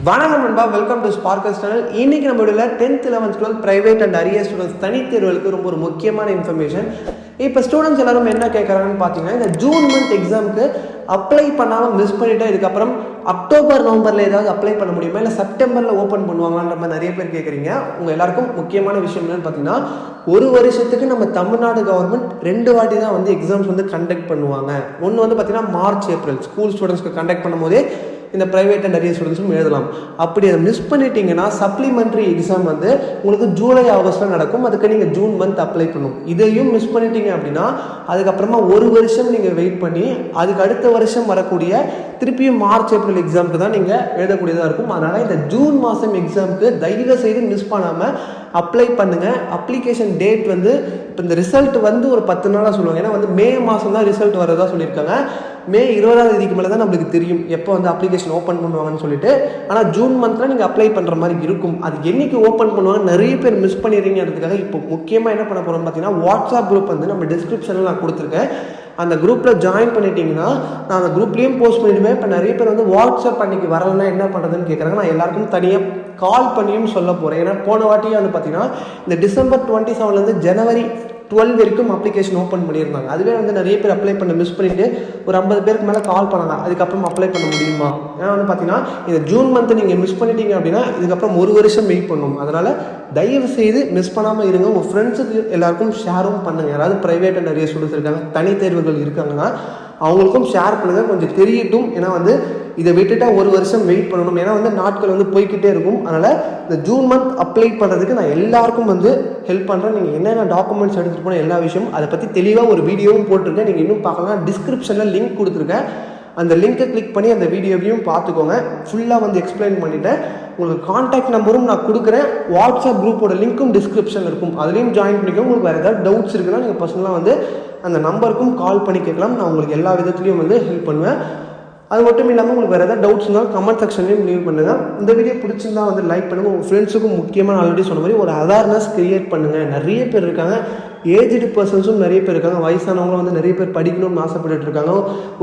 வணக்கம் நண்பா, welcome to ஸ்பார்க்கஸ் channel. இன்னைக்கு நம்ம வீடியோவில் 10th 11th 12th private and arrear students தனித்தேர்வுகளுக்கு ரொம்ப ஒரு முக்கியமான இன்ஃபர்மேஷன். இப்போ ஸ்டூடெண்ட்ஸ் எல்லாரும் என்ன கேட்குறாங்கன்னு பார்த்தீங்கன்னா, இந்த ஜூன் மந்த் எக்ஸாமுக்கு அப்ளை பண்ணாமல் மிஸ் பண்ணிவிட்டு இதுக்கப்புறம் அக்டோபர் நவம்பரில் ஏதாவது அப்ளை பண்ண முடியுமா, இல்லை செப்டம்பரில் ஓப்பன் பண்ணுவாங்கன்ற மாதிரி நிறைய பேர் கேட்குறீங்க. உங்கள் எல்லாருக்கும் முக்கியமான விஷயம் என்னன்னு பார்த்தீங்கன்னா, ஒரு வருஷத்துக்கு நம்ம தமிழ்நாடு கவர்மெண்ட் 2 வாட்டி தான் வந்து எக்ஸாம்ஸ் வந்து கண்டக்ட் பண்ணுவாங்க. ஒன்று வந்து பார்த்தீங்கன்னா மார்ச் ஏப்ரல் ஸ்கூல் ஸ்டூடெண்ட்ஸ்க்கு கண்டக்ட் பண்ணும்போதே இந்த ப்ரைவேட் அண்ட் அரியர் ஸ்டூடெண்ட்ஸும் எழுதலாம். அப்படி அதை மிஸ் பண்ணிட்டீங்கன்னா சப்ளிமெண்ட்ரி எக்ஸாம் வந்து உங்களுக்கு ஜூலை ஆகஸ்ட்டில் நடக்கும். அதுக்கு நீங்கள் ஜூன் மந்த் அப்ளை பண்ணணும். இதையும் மிஸ் பண்ணிட்டீங்க அப்படின்னா அதுக்கப்புறமா ஒரு வருஷம் நீங்கள் வெயிட் பண்ணி அதுக்கு அடுத்த வருஷம் வரக்கூடிய திருப்பியும் மார்ச் ஏப்ரல் எக்ஸாமுக்கு தான் நீங்கள் எழுதக்கூடியதாக இருக்கும். அதனால் இந்த ஜூன் மாதம் எக்ஸாமுக்கு தயவு செய்து மிஸ் பண்ணாமல் அப்ளை பண்ணுங்கள். அப்ளிகேஷன் டேட் வந்து இப்போ இந்த ரிசல்ட் வந்து ஒரு 10 நாளாக சொல்லுவாங்க. ஏன்னா வந்து மே மாதம் தான் ரிசல்ட் வரதா சொல்லியிருக்காங்க. மே 20ஆம் தேதிக்கு மேலே தான் நம்மளுக்கு தெரியும் எப்போ வந்து அப்ளிகேஷன் ஓப்பன் பண்ணுவாங்கன்னு சொல்லிட்டு. ஆனால் ஜூன் மந்தில் நீங்கள் அப்ளை பண்ணுற மாதிரி இருக்கும். அது என்றைக்கு ஓப்பன் பண்ணுவாங்க நிறைய பேர் மிஸ் பண்ணிடுறீங்கிறதுக்காக இப்போ முக்கியமாக என்ன பண்ண போகிறோம்னு பார்த்தீங்கன்னா, வாட்ஸ்அப் குரூப் வந்து நம்ம டிஸ்கிரிப்ஷனில் நான் கொடுத்துருக்கேன். அந்த குரூப்பில் ஜாயின் பண்ணிட்டீங்கன்னா நான் அந்த குரூப்லேயும் போஸ்ட் பண்ணிவிடுவேன். இப்போ நிறைய பேர் வந்து வாட்ஸ்அப் அன்றைக்கி வரலன்னா என்ன பண்ணுறதுன்னு கேட்குறாங்க. நான் எல்லாருக்கும் தனியாக கால் பண்ணியும் சொல்ல போகிறேன். ஏன்னா போன வாட்டியும் வந்து பார்த்தீங்கன்னா இந்த டிசம்பர் 27 ஜனவரி 12 வரைக்கும் அப்ளிகேஷன் ஓப்பன் பண்ணியிருந்தாங்க. அதுவே வந்து நிறைய பேர் அப்ளை பண்ண மிஸ் பண்ணிவிட்டு ஒரு 50 பேருக்கு மேலே கால் பண்ணாங்க. அதுக்கப்புறம் அப்ளை பண்ண முடியுமா? ஏன்னா வந்து பார்த்தீங்கன்னா இந்த ஜூன் மந்த் நீங்கள் மிஸ் பண்ணிட்டீங்க அப்படின்னா இதுக்கப்புறம் ஒரு வருஷம் வெயிட் பண்ணணும். அதனால் தயவு செய்து மிஸ் பண்ணாமல் இருங்க. உங்கள் ஃப்ரெண்ட்ஸுக்கு எல்லாருக்கும் ஷேரும் பண்ணுங்கள். யாராவது ப்ரைவேட் அண்ட் அரியர் ஸ்டூடெண்ட்ஸ் இருக்காங்க, தனி தேர்வுகள் இருக்காங்கன்னா அவங்களுக்கும் ஷேர் பண்ணுங்கள், கொஞ்சம் தெரியட்டும். ஏன்னா வந்து இதை விட்டுட்டா ஒரு வருஷம் வெயிட் பண்ணணும். ஏன்னா வந்து நாட்கள் வந்து போய்கிட்டே இருக்கும். அதனால் இந்த ஜூன் மந்த் அப்ளை பண்ணுறதுக்கு நான் எல்லாருக்கும் வந்து ஹெல்ப் பண்ணுறேன். நீங்கள் என்னென்ன டாக்குமெண்ட்ஸ் எடுத்துகிட்டு போன எல்லா விஷயமும் அதை பற்றி தெளிவாக ஒரு வீடியோவும் போட்டிருக்கேன். நீங்கள் இன்னும் பார்க்கலாம், டிஸ்கிரிப்ஷனில் லிங்க் கொடுத்துருக்கேன். அந்த லிங்கை கிளிக் பண்ணி அந்த வீடியோவையும் பார்த்துக்கோங்க. ஃபுல்லாக வந்து எக்ஸ்பிளைன் பண்ணிவிட்டேன். உங்களுக்கு கான்டாக்ட் நம்பரும் நான் கொடுக்குறேன். வாட்ஸ்அப் குரூப்போட லிங்க்கும் டிஸ்கிரிப்ஷனில் இருக்கும். அதுலேயும் ஜாயின் பண்ணிக்கோங்க. உங்களுக்கு வேறு ஏதாவது டவுட்ஸ் இருக்குன்னா நீங்கள் பர்சனலாக வந்து அந்த நம்பருக்கும் கால் பண்ணி கேட்கலாம். நான் உங்களுக்கு எல்லா விதத்துலையும் வந்து ஹெல்ப் பண்ணுவேன். அது மட்டும் இல்லாமல் உங்களுக்கு வேறு ஏதாவது டவுட்ஸ் இருந்தாலும் கமெண்ட் செக்ஷன்லையும் லீவ் பண்ணுங்கள். இந்த வீடியோ பிடிச்சிருந்தா வந்து லைக் பண்ணுங்கள். உங்கள் ஃப்ரெண்ட்ஸுக்கும் முக்கியமாக நான் ஆல்ரெடி சொன்ன மாதிரி ஒரு அவேர்னஸ் க்ரியேட் பண்ணுங்கள். நிறைய பேர் இருக்காங்க, ஏஜ்டு பர்சன்ஸும் நிறைய பேர் இருக்காங்க, வயசானவங்களும் வந்து நிறைய பேர் படிக்கணும்னு ஆசைப்பட்டு இருக்காங்க.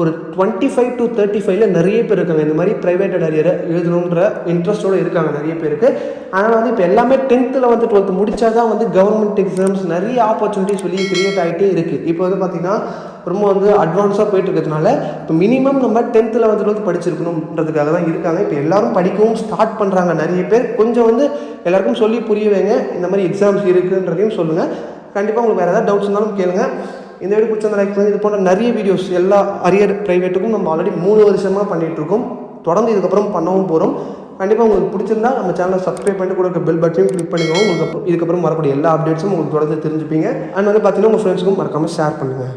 ஒரு 25 to 35 நிறைய பேர் இருக்காங்க இந்த மாதிரி ப்ரைவேட் அண்ட் அரியரை எழுதணுன்ற இன்ட்ரெஸ்ட்டோடு இருக்காங்க நிறைய பேருக்கு. அதனால் வந்து இப்போ எல்லாமே 10th 11th 12th முடித்தா தான் வந்து கவர்மெண்ட் எக்ஸாம்ஸ் நிறைய ஆப்பர்ச்சுனிட்டிஸ் வெளியே க்ரியேட் ஆகிட்டே இருக்குது. இப்போ வந்து பார்த்திங்கன்னா ரொம்ப வந்து அட்வான்ஸாக போயிட்டு இருக்கிறதுனால இப்போ மினிமம் நம்ம 10th 11th 12th படிச்சிருக்கணுன்றதுக்காக தான் இருக்காங்க. இப்போ எல்லாரும் படிக்கவும் ஸ்டார்ட் பண்ணுறாங்க நிறைய பேர். கொஞ்சம் வந்து எல்லாருக்கும் சொல்லி புரிய வைங்க, இந்த மாதிரி எக்ஸாம்ஸ் இருக்குன்றதையும் சொல்லுங்கள். கண்டிப்பாக உங்களுக்கு வேறு ஏதாவது டவுட்ஸ் இருந்தாலும் கேளுங்க. இந்த வீடியோ பிடிச்ச லைக் பண்ணி இது போன்ற நிறைய வீடியோஸ் எல்லா அரியர் ப்ரைவேட்டுக்கும் நம்ம ஆல்ரெடி 3 வருஷமாக பண்ணிகிட்ருக்கோம். தொடர்ந்து இதுக்கப்புறம் பண்ணவும் போகிறோம். கண்டிப்பாக உங்களுக்கு பிடிச்சிருந்தா நம்ம சேனலை சப்ஸ்கிரைப் பண்ணிட்டு கூட பெல் பட்டனையும் கிளிக் பண்ணிக்கோங்க. உங்களுக்கு இதுக்கப்புறம் வரக்கூடிய எல்லா அப்டேட்ஸும் உங்களுக்கு தொடர்ந்து தெரிஞ்சுப்பீங்க. அண்ட் வந்து பார்த்தீங்கன்னா உங்கள் ஃப்ரெண்ட்ஸுக்கும் மறக்காமல் ஷேர் பண்ணுங்கள்.